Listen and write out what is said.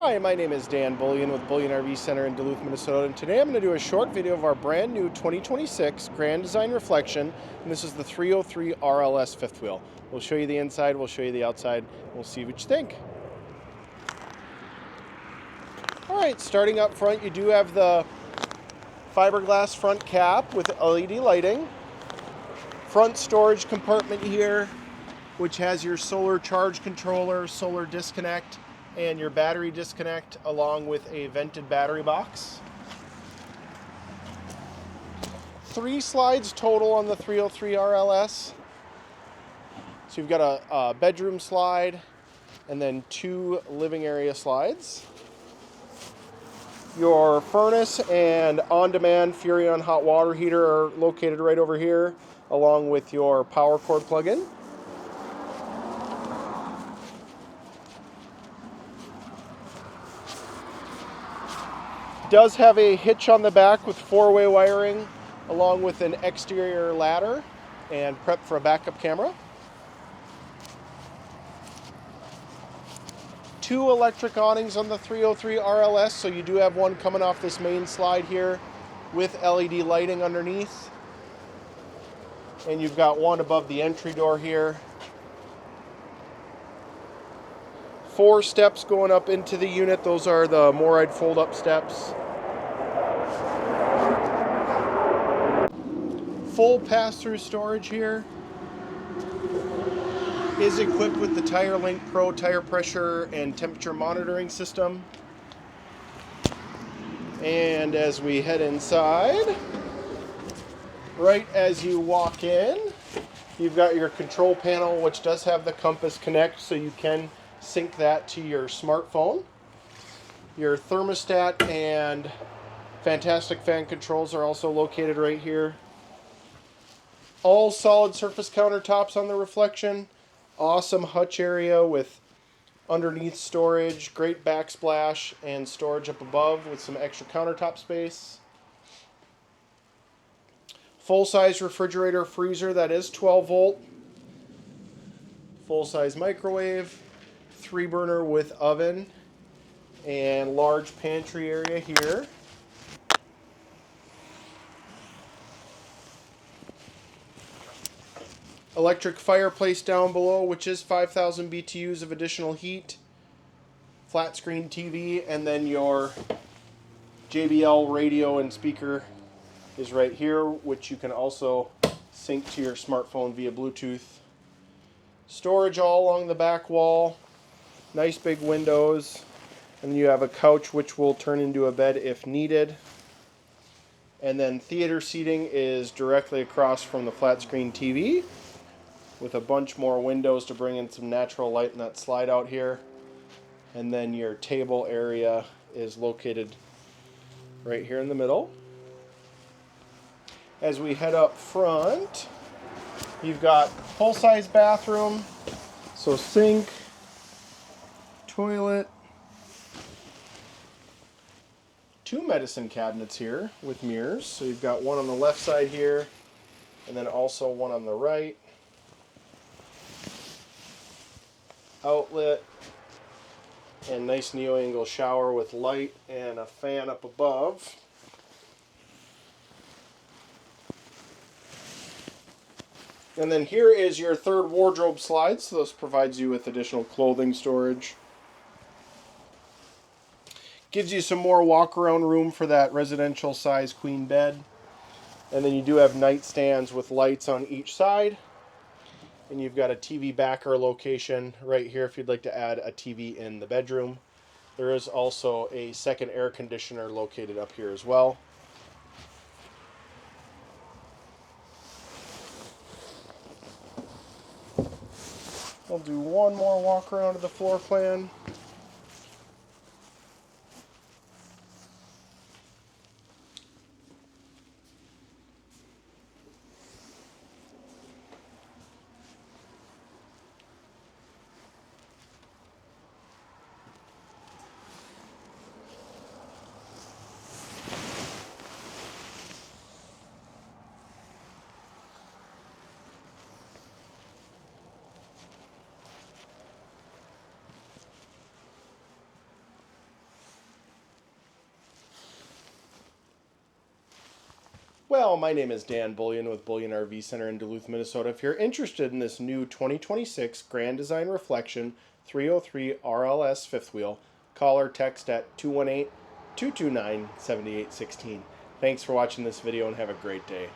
Hi, my name is Dan Bullion with Bullion RV Center in Duluth, Minnesota, and today I'm going to do a short video of our brand new 2026 Grand Design Reflection, and this is the 303 RLS fifth wheel. We'll show you the inside, we'll show you the outside, we'll see what you think. Alright, starting up front, you do have the fiberglass front cap with LED lighting. Front storage compartment here, which has your solar charge controller, solar disconnect, and your battery disconnect, along with a vented battery box. 3 slides total on the 303 RLS. So you've got a bedroom slide and then 2 living area slides. Your furnace and on-demand Furrion hot water heater are located right over here, along with your power cord plug-in. Does have a hitch on the back with 4-way wiring, along with an exterior ladder and prep for a backup camera. 2 electric awnings on the 303 RLS, so you do have one coming off this main slide here with LED lighting underneath. And you've got one above the entry door here. 4 steps going up into the unit. Those are the Moride fold-up steps. Full pass-through storage here. Is equipped with the TireLink Pro tire pressure and temperature monitoring system. And as we head inside, right as you walk in, you've got your control panel, which does have the Compass Connect, so you can sync that to your smartphone. Your thermostat and fantastic fan controls are also located right here. All solid surface countertops on the Reflection. Awesome hutch area with underneath storage, great backsplash, and storage up above with some extra countertop space. Full-size refrigerator freezer that is 12 volt. Full-size microwave, 3-burner with oven, and large pantry area here. Electric fireplace down below, which is 5,000 BTUs of additional heat. Flat screen TV, and then your JBL radio and speaker is right here, which you can also sync to your smartphone via Bluetooth. Storage all along the back wall. Nice big windows. And you have a couch which will turn into a bed if needed. And then theater seating is directly across from the flat screen TV, with a bunch more windows to bring in some natural light in that slide out here. And then your table area is located right here in the middle. As we head up front, you've got full-size bathroom, so sink, toilet, 2 medicine cabinets here with mirrors. So you've got one on the left side here, and then also one on the right. Outlet, and nice neo-angle shower with light and a fan up above. And then here is your 3rd wardrobe slide, so this provides you with additional clothing storage. Gives you some more walk-around room for that residential size queen bed. And then you do have nightstands with lights on each side. And you've got a TV backer location right here if you'd like to add a TV in the bedroom. There is also a second air conditioner located up here as well. I'll do one more walk around of the floor plan. Well, my name is Dan Bullion with Bullion RV Center in Duluth, Minnesota. If you're interested in this new 2026 Grand Design Reflection 303 RLS fifth wheel, call or text at 218-229-7816. Thanks for watching this video and have a great day.